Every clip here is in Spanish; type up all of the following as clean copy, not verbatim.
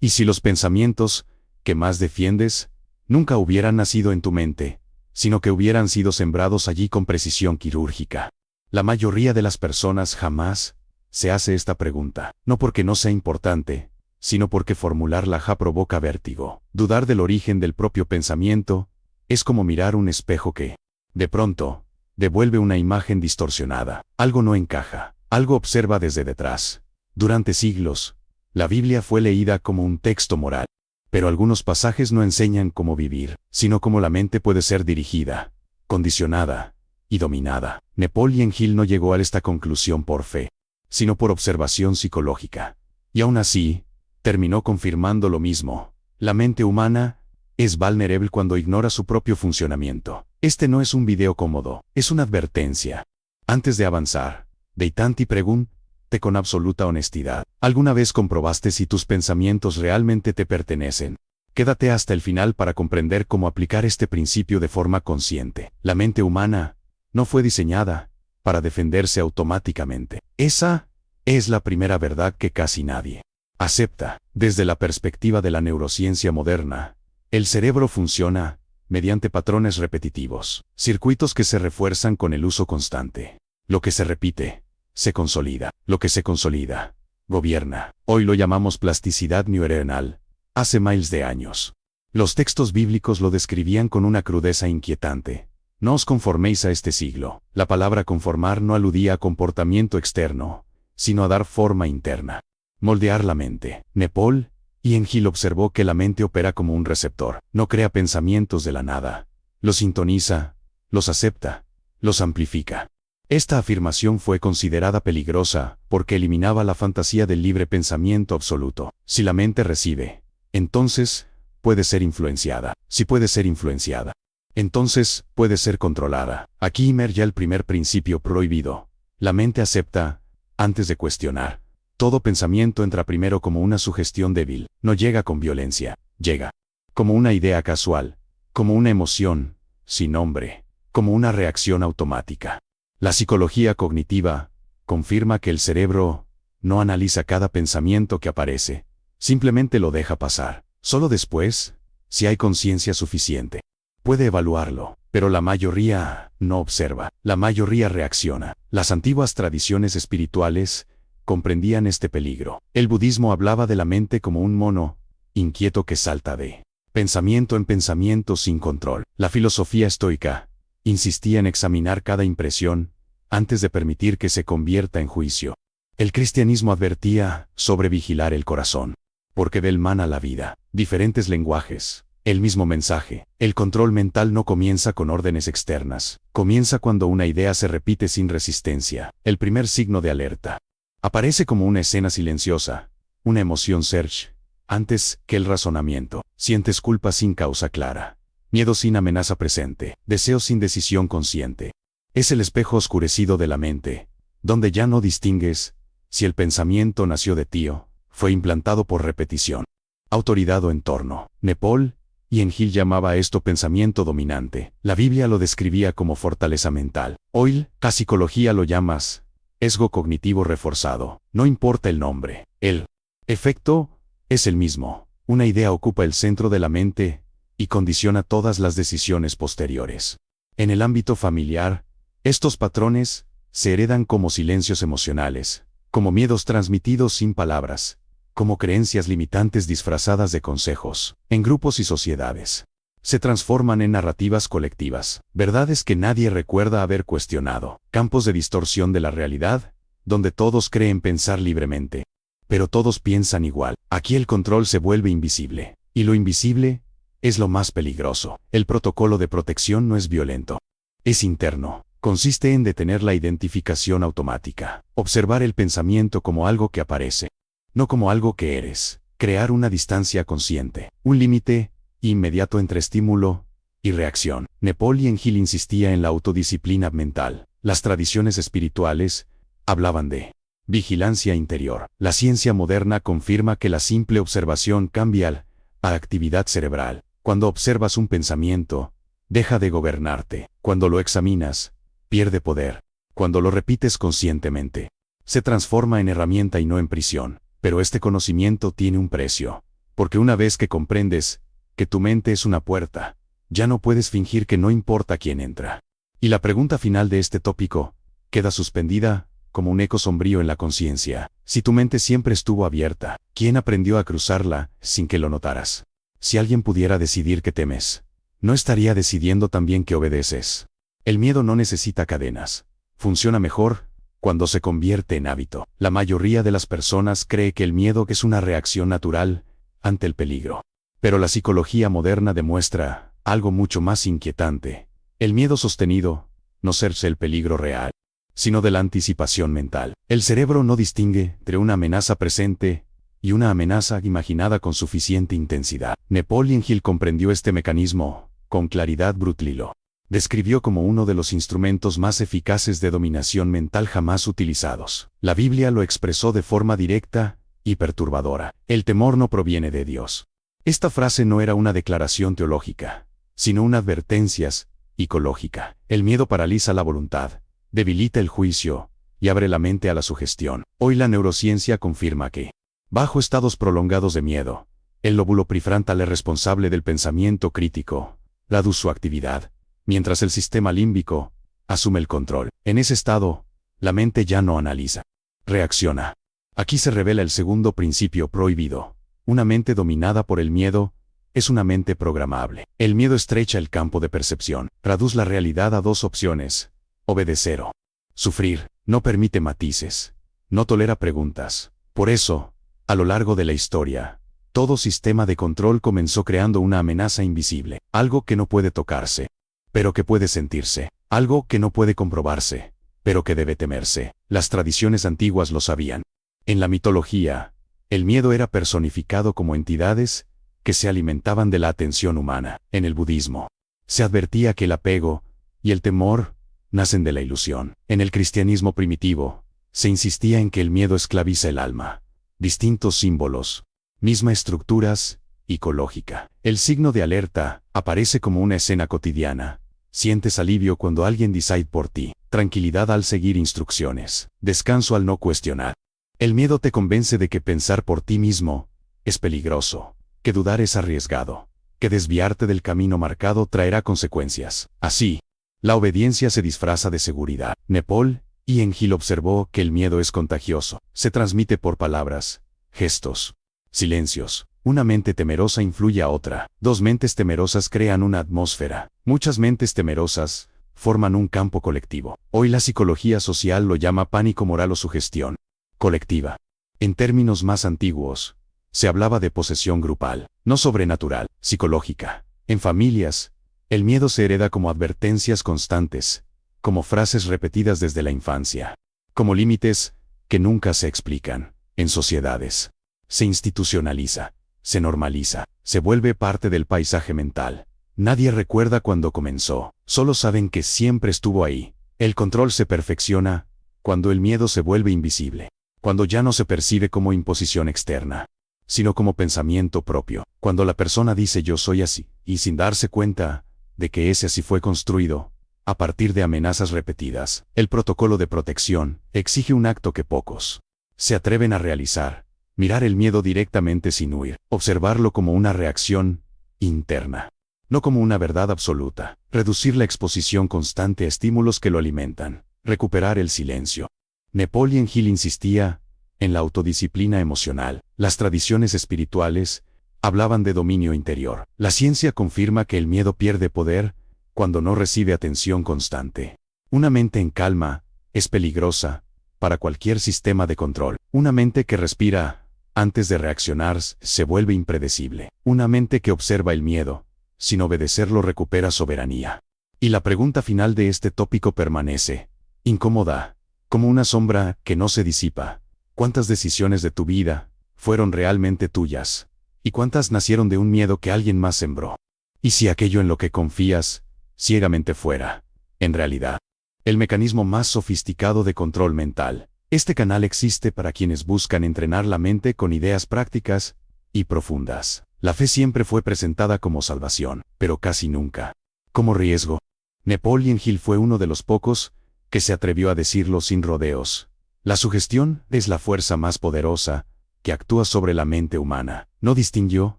¿Y si los pensamientos que más defiendes nunca hubieran nacido en tu mente, sino que hubieran sido sembrados allí con precisión quirúrgica? La mayoría de las personas jamás se hace esta pregunta, no porque no sea importante, sino porque formularla ya provoca vértigo. Dudar del origen del propio pensamiento es como mirar un espejo que, de pronto, devuelve una imagen distorsionada. Algo no encaja, algo observa desde detrás. Durante siglos, la Biblia fue leída como un texto moral, pero algunos pasajes no enseñan cómo vivir, sino cómo la mente puede ser dirigida, condicionada y dominada. Napoleon Hill no llegó a esta conclusión por fe, sino por observación psicológica. Y aún así, terminó confirmando lo mismo. La mente humana es vulnerable cuando ignora su propio funcionamiento. Este no es un video cómodo, es una advertencia. Antes de avanzar, detente y pregúntate con absoluta honestidad. ¿Alguna vez comprobaste si tus pensamientos realmente te pertenecen? Quédate hasta el final para comprender cómo aplicar este principio de forma consciente. La mente humana no fue diseñada para defenderse automáticamente. Esa es la primera verdad que casi nadie acepta. Desde la perspectiva de la neurociencia moderna, el cerebro funciona mediante patrones repetitivos, circuitos que se refuerzan con el uso constante. Lo que se repite, se consolida. Lo que se consolida, gobierna. Hoy lo llamamos plasticidad neuronal. Hace miles de años, los textos bíblicos lo describían con una crudeza inquietante. No os conforméis a este siglo. La palabra conformar no aludía a comportamiento externo, sino a dar forma interna. Moldear la mente. Napoleon Hill observó que la mente opera como un receptor. No crea pensamientos de la nada. Los sintoniza, los acepta, los amplifica. Esta afirmación fue considerada peligrosa porque eliminaba la fantasía del libre pensamiento absoluto. Si la mente recibe, entonces puede ser influenciada. Si puede ser influenciada, entonces puede ser controlada. Aquí emerge el primer principio prohibido. La mente acepta antes de cuestionar. Todo pensamiento entra primero como una sugestión débil. No llega con violencia, llega como una idea casual, como una emoción sin nombre, como una reacción automática. La psicología cognitiva confirma que el cerebro no analiza cada pensamiento que aparece, simplemente lo deja pasar. Solo después, si hay conciencia suficiente, puede evaluarlo, pero la mayoría no observa, la mayoría reacciona. Las antiguas tradiciones espirituales comprendían este peligro. El budismo hablaba de la mente como un mono inquieto que salta de pensamiento en pensamiento sin control. La filosofía estoica insistía en examinar cada impresión antes de permitir que se convierta en juicio. El cristianismo advertía sobre vigilar el corazón, porque del mana la vida. Diferentes lenguajes, el mismo mensaje. El control mental no comienza con órdenes externas, comienza cuando una idea se repite sin resistencia. El primer signo de alerta aparece como una escena silenciosa, una emoción search, antes que el razonamiento. Sientes culpa sin causa clara, miedo sin amenaza presente, deseo sin decisión consciente. Es el espejo oscurecido de la mente, donde ya no distingues si el pensamiento nació de ti o fue implantado por repetición. Autoridad o entorno. Napoleon Hill llamaba a esto pensamiento dominante. La Biblia lo describía como fortaleza mental. Hoy, la psicología lo llamas sesgo cognitivo reforzado. No importa el nombre, el efecto es el mismo. Una idea ocupa el centro de la mente y condiciona todas las decisiones posteriores. En el ámbito familiar, estos patrones se heredan como silencios emocionales, como miedos transmitidos sin palabras, como creencias limitantes disfrazadas de consejos. En grupos y sociedades, se transforman en narrativas colectivas, verdades que nadie recuerda haber cuestionado, campos de distorsión de la realidad, donde todos creen pensar libremente, pero todos piensan igual. Aquí el control se vuelve invisible, y lo invisible es lo más peligroso. El protocolo de protección no es violento, es interno. Consiste en detener la identificación automática, observar el pensamiento como algo que aparece, no como algo que eres, crear una distancia consciente, un límite inmediato entre estímulo y reacción. Napoleon Hill insistía en la autodisciplina mental. Las tradiciones espirituales hablaban de vigilancia interior. La ciencia moderna confirma que la simple observación cambia la actividad cerebral. Cuando observas un pensamiento, deja de gobernarte. Cuando lo examinas, pierde poder. Cuando lo repites conscientemente, se transforma en herramienta y no en prisión. Pero este conocimiento tiene un precio. Porque una vez que comprendes que tu mente es una puerta, ya no puedes fingir que no importa quién entra. Y la pregunta final de este tópico queda suspendida, como un eco sombrío en la conciencia. Si tu mente siempre estuvo abierta, ¿quién aprendió a cruzarla sin que lo notaras? Si alguien pudiera decidir que temes, ¿no estaría decidiendo también que obedeces? El miedo no necesita cadenas. Funciona mejor cuando se convierte en hábito. La mayoría de las personas cree que el miedo es una reacción natural ante el peligro. Pero la psicología moderna demuestra algo mucho más inquietante. El miedo sostenido no es el peligro real, sino de la anticipación mental. El cerebro no distingue entre una amenaza presente y una amenaza imaginada con suficiente intensidad. Napoleon Hill comprendió este mecanismo con claridad brutal. Lo describió como uno de los instrumentos más eficaces de dominación mental jamás utilizados. La Biblia lo expresó de forma directa y perturbadora. El temor no proviene de Dios. Esta frase no era una declaración teológica, sino una advertencia psicológica. El miedo paraliza la voluntad, debilita el juicio y abre la mente a la sugestión. Hoy la neurociencia confirma que, bajo estados prolongados de miedo, el lóbulo prefrontal es responsable del pensamiento crítico, reduce su actividad, mientras el sistema límbico asume el control. En ese estado, la mente ya no analiza, reacciona. Aquí se revela el segundo principio prohibido. Una mente dominada por el miedo es una mente programable. El miedo estrecha el campo de percepción, reduce la realidad a dos opciones: obedecer o sufrir. No permite matices, no tolera preguntas. Por eso, a lo largo de la historia, todo sistema de control comenzó creando una amenaza invisible, algo que no puede tocarse, pero que puede sentirse, algo que no puede comprobarse, pero que debe temerse. Las tradiciones antiguas lo sabían. En la mitología, el miedo era personificado como entidades que se alimentaban de la atención humana. En el budismo, se advertía que el apego y el temor nacen de la ilusión. En el cristianismo primitivo, se insistía en que el miedo esclaviza el alma. Distintos símbolos, misma estructuras psicológica. El signo de alerta aparece como una escena cotidiana. Sientes alivio cuando alguien decide por ti, tranquilidad al seguir instrucciones, descanso al no cuestionar. El miedo te convence de que pensar por ti mismo es peligroso, que dudar es arriesgado, que desviarte del camino marcado traerá consecuencias. Así, la obediencia se disfraza de seguridad. Napoleon Hill observó que el miedo es contagioso. Se transmite por palabras, gestos, silencios. Una mente temerosa influye a otra. Dos mentes temerosas crean una atmósfera. Muchas mentes temerosas forman un campo colectivo. Hoy la psicología social lo llama pánico moral o sugestión colectiva. En términos más antiguos, se hablaba de posesión grupal, no sobrenatural, psicológica. En familias, el miedo se hereda como advertencias constantes, como frases repetidas desde la infancia, como límites que nunca se explican. En sociedades, se institucionaliza, se normaliza, se vuelve parte del paisaje mental. Nadie recuerda cuándo comenzó, solo saben que siempre estuvo ahí. El control se perfecciona cuando el miedo se vuelve invisible, cuando ya no se percibe como imposición externa, sino como pensamiento propio. Cuando la persona dice yo soy así, y sin darse cuenta de que ese así fue construido a partir de amenazas repetidas. El protocolo de protección exige un acto que pocos se atreven a realizar: mirar el miedo directamente sin huir, observarlo como una reacción interna, no como una verdad absoluta, reducir la exposición constante a estímulos que lo alimentan, recuperar el silencio. Napoleon Hill insistía en la autodisciplina emocional. Las tradiciones espirituales hablaban de dominio interior. La ciencia confirma que el miedo pierde poder cuando no recibe atención constante. Una mente en calma es peligrosa para cualquier sistema de control. Una mente que respira antes de reaccionar se vuelve impredecible. Una mente que observa el miedo sin obedecerlo recupera soberanía. Y la pregunta final de este tópico permanece incómoda, como una sombra que no se disipa. ¿Cuántas decisiones de tu vida fueron realmente tuyas? ¿Y cuántas nacieron de un miedo que alguien más sembró? ¿Y si aquello en lo que confías ciegamente fuera, en realidad, el mecanismo más sofisticado de control mental? Este canal existe para quienes buscan entrenar la mente con ideas prácticas y profundas. La fe siempre fue presentada como salvación, pero casi nunca como riesgo. Napoleon Hill fue uno de los pocos que se atrevió a decirlo sin rodeos. La sugestión es la fuerza más poderosa que actúa sobre la mente humana. No distinguió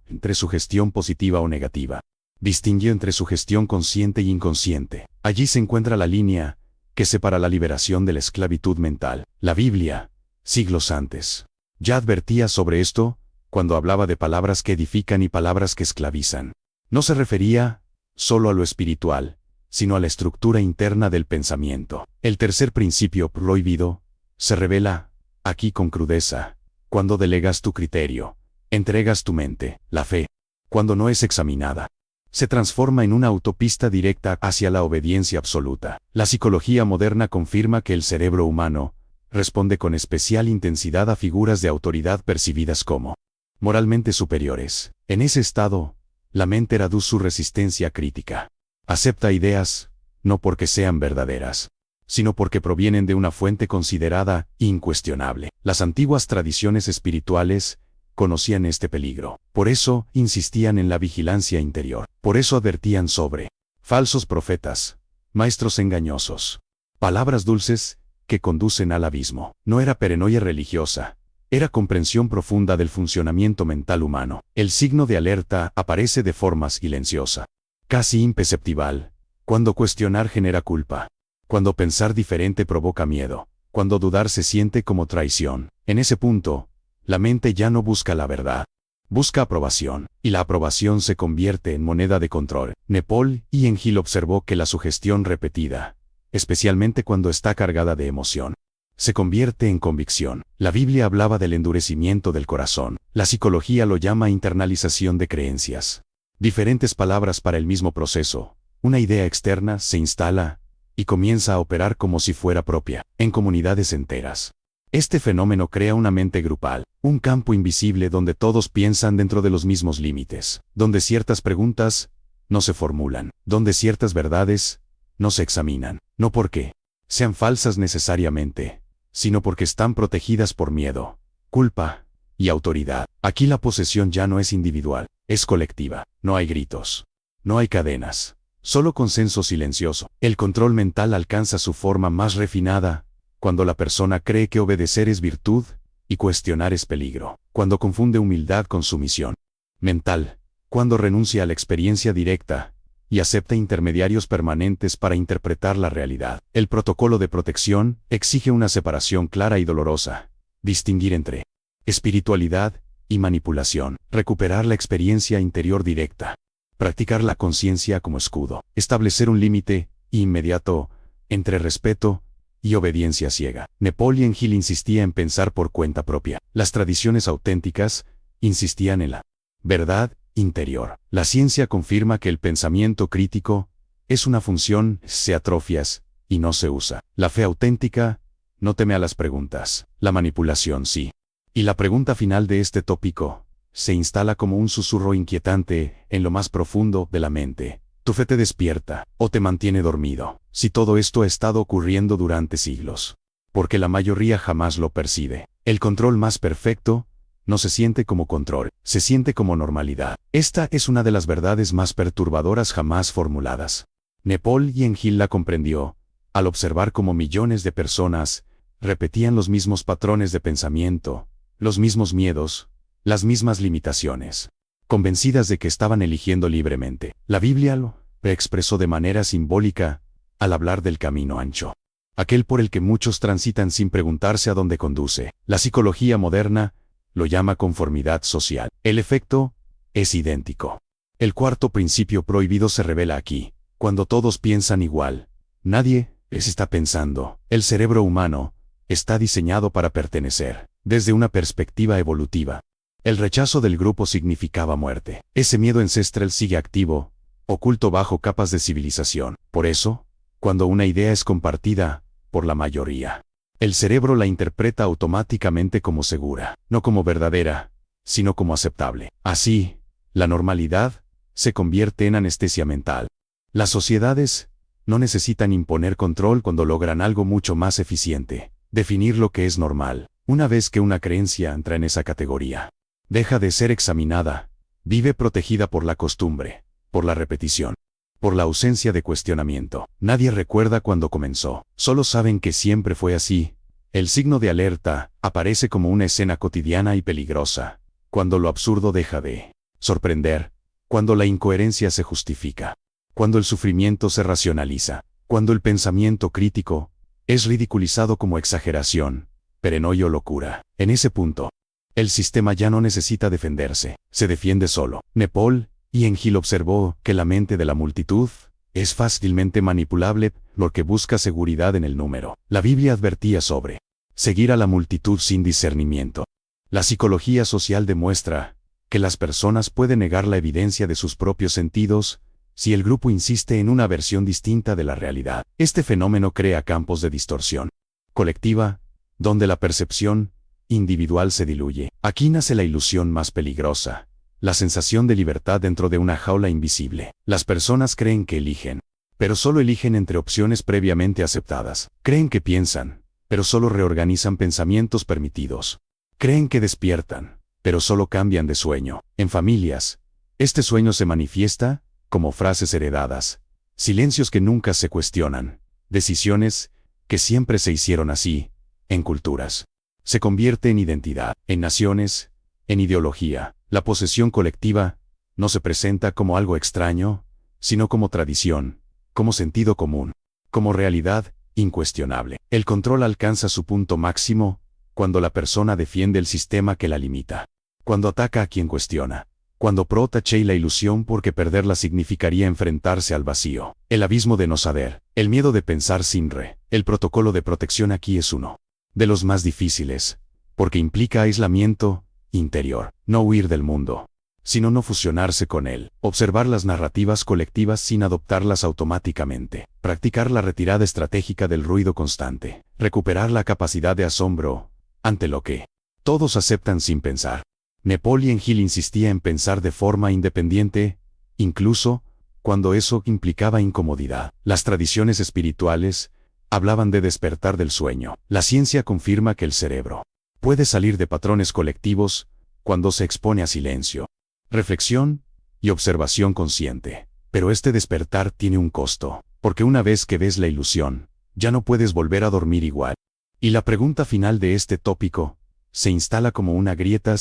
entre sugestión positiva o negativa. Distinguió entre sugestión consciente y inconsciente. Allí se encuentra la línea que separa la liberación de la esclavitud mental. La Biblia, siglos antes, ya advertía sobre esto cuando hablaba de palabras que edifican y palabras que esclavizan. No se refería solo a lo espiritual, sino a la estructura interna del pensamiento. El tercer principio prohibido se revela aquí con crudeza cuando delegas tu criterio, entregas tu mente. La fe, cuando no es examinada, se transforma en una autopista directa hacia la obediencia absoluta. La psicología moderna confirma que el cerebro humano responde con especial intensidad a figuras de autoridad percibidas como moralmente superiores. En ese estado, la mente reduce su resistencia crítica. Acepta ideas, no porque sean verdaderas, sino porque provienen de una fuente considerada incuestionable. Las antiguas tradiciones espirituales conocían este peligro. Por eso insistían en la vigilancia interior. Por eso advertían sobre falsos profetas, maestros engañosos, palabras dulces que conducen al abismo. No era paranoia religiosa, era comprensión profunda del funcionamiento mental humano. El signo de alerta aparece de forma silenciosa, casi imperceptible, cuando cuestionar genera culpa, cuando pensar diferente provoca miedo, cuando dudar se siente como traición. En ese punto, la mente ya no busca la verdad, busca aprobación, y la aprobación se convierte en moneda de control. Napoleon Hill observó que la sugestión repetida, especialmente cuando está cargada de emoción, se convierte en convicción. La Biblia hablaba del endurecimiento del corazón. La psicología lo llama internalización de creencias. Diferentes palabras para el mismo proceso. Una idea externa se instala y comienza a operar como si fuera propia, en comunidades enteras. Este fenómeno crea una mente grupal, un campo invisible donde todos piensan dentro de los mismos límites, donde ciertas preguntas no se formulan, donde ciertas verdades no se examinan, no porque sean falsas necesariamente, sino porque están protegidas por miedo, culpa y autoridad. Aquí la posesión ya no es individual, es colectiva. No hay gritos, no hay cadenas, solo consenso silencioso. El control mental alcanza su forma más refinada cuando la persona cree que obedecer es virtud y cuestionar es peligro, cuando confunde humildad con sumisión mental, cuando renuncia a la experiencia directa y acepta intermediarios permanentes para interpretar la realidad. El protocolo de protección exige una separación clara y dolorosa, distinguir entre espiritualidad y manipulación, recuperar la experiencia interior directa, practicar la conciencia como escudo, establecer un límite inmediato entre respeto y obediencia ciega. Napoleon Hill insistía en pensar por cuenta propia. Las tradiciones auténticas insistían en la verdad interior. La ciencia confirma que el pensamiento crítico es una función, se atrofias y no se usa. La fe auténtica no teme a las preguntas. La manipulación sí. Y la pregunta final de este tópico se instala como un susurro inquietante en lo más profundo de la mente. ¿Tu fe te despierta o te mantiene dormido? Si todo esto ha estado ocurriendo durante siglos, porque la mayoría jamás lo percibe. El control más perfecto no se siente como control, se siente como normalidad. Esta es una de las verdades más perturbadoras jamás formuladas. Napoleon Hill la comprendió al observar cómo millones de personas repetían los mismos patrones de pensamiento, los mismos miedos, las mismas limitaciones, convencidas de que estaban eligiendo libremente. La Biblia lo expresó de manera simbólica al hablar del camino ancho, aquel por el que muchos transitan sin preguntarse a dónde conduce. La psicología moderna lo llama conformidad social. El efecto es idéntico. El cuarto principio prohibido se revela aquí. Cuando todos piensan igual, nadie está pensando. El cerebro humano está diseñado para pertenecer, desde una perspectiva evolutiva. El rechazo del grupo significaba muerte. Ese miedo ancestral sigue activo, oculto bajo capas de civilización. Por eso, cuando una idea es compartida por la mayoría, el cerebro la interpreta automáticamente como segura, no como verdadera, sino como aceptable. Así, la normalidad se convierte en anestesia mental. Las sociedades no necesitan imponer control cuando logran algo mucho más eficiente: definir lo que es normal. Una vez que una creencia entra en esa categoría, deja de ser examinada, vive protegida por la costumbre, por la repetición, por la ausencia de cuestionamiento. Nadie recuerda cuándo comenzó, solo saben que siempre fue así, El signo de alerta aparece como una escena cotidiana y peligrosa, cuando lo absurdo deja de sorprender, cuando la incoherencia se justifica, cuando el sufrimiento se racionaliza, cuando el pensamiento crítico es ridiculizado como exageración, paranoia o locura. En ese punto, el sistema ya no necesita defenderse, se defiende solo. Napoleon Hill observó que la mente de la multitud es fácilmente manipulable porque busca seguridad en el número. La Biblia advertía sobre seguir a la multitud sin discernimiento. La psicología social demuestra que las personas pueden negar la evidencia de sus propios sentidos si el grupo insiste en una versión distinta de la realidad. Este fenómeno crea campos de distorsión colectiva, donde la percepción individual se diluye. Aquí nace la ilusión más peligrosa, la sensación de libertad dentro de una jaula invisible. Las personas creen que eligen, pero solo eligen entre opciones previamente aceptadas. Creen que piensan, pero solo reorganizan pensamientos permitidos. Creen que despiertan, pero solo cambian de sueño. En familias, este sueño se manifiesta como frases heredadas, silencios que nunca se cuestionan, decisiones que siempre se hicieron así. En culturas, se convierte en identidad. En naciones, en ideología. La posesión colectiva no se presenta como algo extraño, sino como tradición, como sentido común, como realidad incuestionable. El control alcanza su punto máximo cuando la persona defiende el sistema que la limita, cuando ataca a quien cuestiona, cuando protege la ilusión porque perderla significaría enfrentarse al vacío, el abismo de no saber, el miedo de pensar sin el protocolo de protección aquí es uno de los más difíciles, porque implica aislamiento interior, no huir del mundo, sino no fusionarse con él, observar las narrativas colectivas sin adoptarlas automáticamente, practicar la retirada estratégica del ruido constante, recuperar la capacidad de asombro ante lo que todos aceptan sin pensar. Napoleon Hill insistía en pensar de forma independiente, incluso cuando eso implicaba incomodidad. Las tradiciones espirituales hablaban de despertar del sueño. La ciencia confirma que el cerebro puede salir de patrones colectivos cuando se expone a silencio, reflexión y observación consciente. Pero este despertar tiene un costo, porque una vez que ves la ilusión, ya no puedes volver a dormir igual. Y la pregunta final de este tópico se instala como una grieta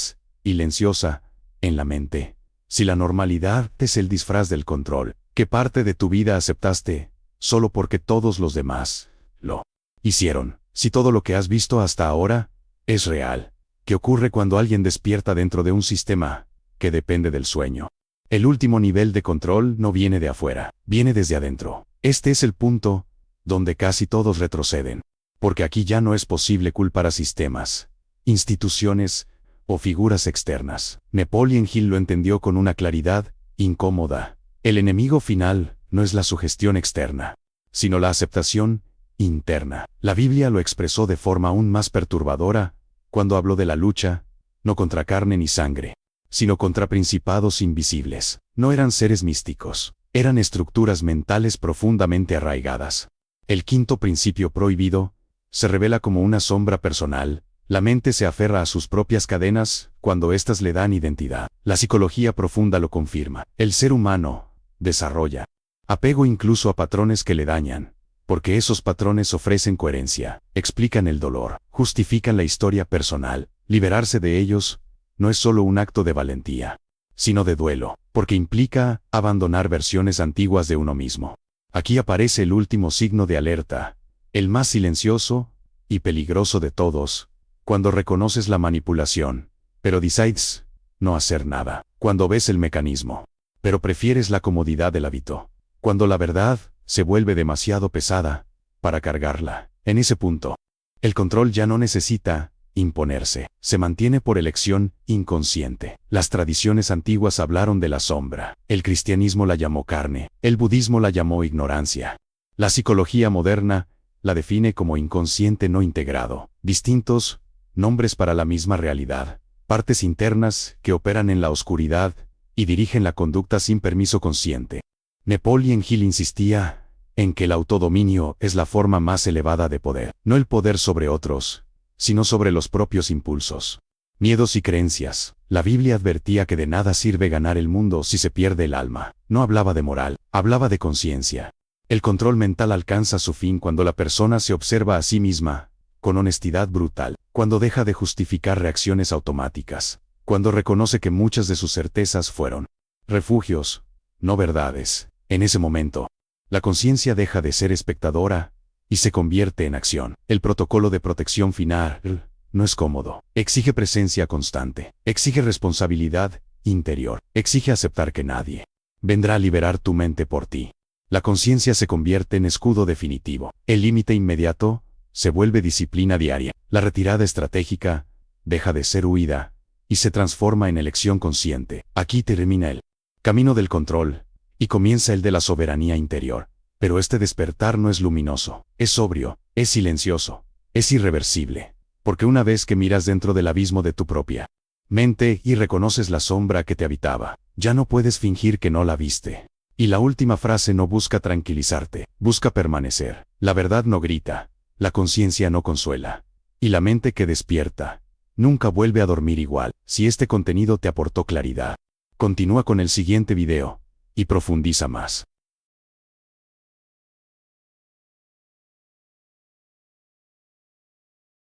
silenciosa en la mente. Si la normalidad es el disfraz del control, ¿qué parte de tu vida aceptaste solo porque todos los demás lo hicieron? Si todo lo que has visto hasta ahora es real, ¿qué ocurre cuando alguien despierta dentro de un sistema que depende del sueño? El último nivel de control no viene de afuera, viene desde adentro. Este es el punto donde casi todos retroceden, porque aquí ya no es posible culpar a sistemas, instituciones o figuras externas. Napoleon Hill lo entendió con una claridad incómoda. El enemigo final no es la sugestión externa, sino la aceptación interna. La Biblia lo expresó de forma aún más perturbadora cuando habló de la lucha, no contra carne ni sangre, sino contra principados invisibles. No eran seres místicos, eran estructuras mentales profundamente arraigadas. El quinto principio prohibido se revela como una sombra personal. La mente se aferra a sus propias cadenas cuando éstas le dan identidad. La psicología profunda lo confirma. El ser humano desarrolla apego incluso a patrones que le dañan, porque esos patrones ofrecen coherencia, explican el dolor, justifican la historia personal. Liberarse de ellos no es solo un acto de valentía, sino de duelo, porque implica abandonar versiones antiguas de uno mismo. Aquí aparece el último signo de alerta, el más silencioso y peligroso de todos. Cuando reconoces la manipulación, pero decides no hacer nada. Cuando ves el mecanismo, pero prefieres la comodidad del hábito. Cuando la verdad se vuelve demasiado pesada para cargarla. En ese punto, el control ya no necesita imponerse. Se mantiene por elección inconsciente. Las tradiciones antiguas hablaron de la sombra. El cristianismo la llamó carne. El budismo la llamó ignorancia. La psicología moderna la define como inconsciente no integrado. Distintos nombres para la misma realidad, partes internas que operan en la oscuridad y dirigen la conducta sin permiso consciente. Napoleon Hill insistía en que el autodominio es la forma más elevada de poder, no el poder sobre otros, sino sobre los propios impulsos, miedos y creencias. La Biblia advertía que de nada sirve ganar el mundo si se pierde el alma. No hablaba de moral, hablaba de conciencia. El control mental alcanza su fin cuando la persona se observa a sí misma con honestidad brutal, cuando deja de justificar reacciones automáticas, cuando reconoce que muchas de sus certezas fueron refugios, no verdades. En ese momento, la conciencia deja de ser espectadora y se convierte en acción. El protocolo de protección final no es cómodo. Exige presencia constante. Exige responsabilidad interior. Exige aceptar que nadie vendrá a liberar tu mente por ti. La conciencia se convierte en escudo definitivo. El límite inmediato se vuelve disciplina diaria. La retirada estratégica deja de ser huida y se transforma en elección consciente. Aquí termina el camino del control y comienza el de la soberanía interior. Pero este despertar no es luminoso, es sobrio, es silencioso, es irreversible. Porque una vez que miras dentro del abismo de tu propia mente y reconoces la sombra que te habitaba, ya no puedes fingir que no la viste. Y la última frase no busca tranquilizarte, busca permanecer. La verdad no grita, la conciencia no consuela. Y la mente que despierta nunca vuelve a dormir igual. Si este contenido te aportó claridad, continúa con el siguiente video y profundiza más.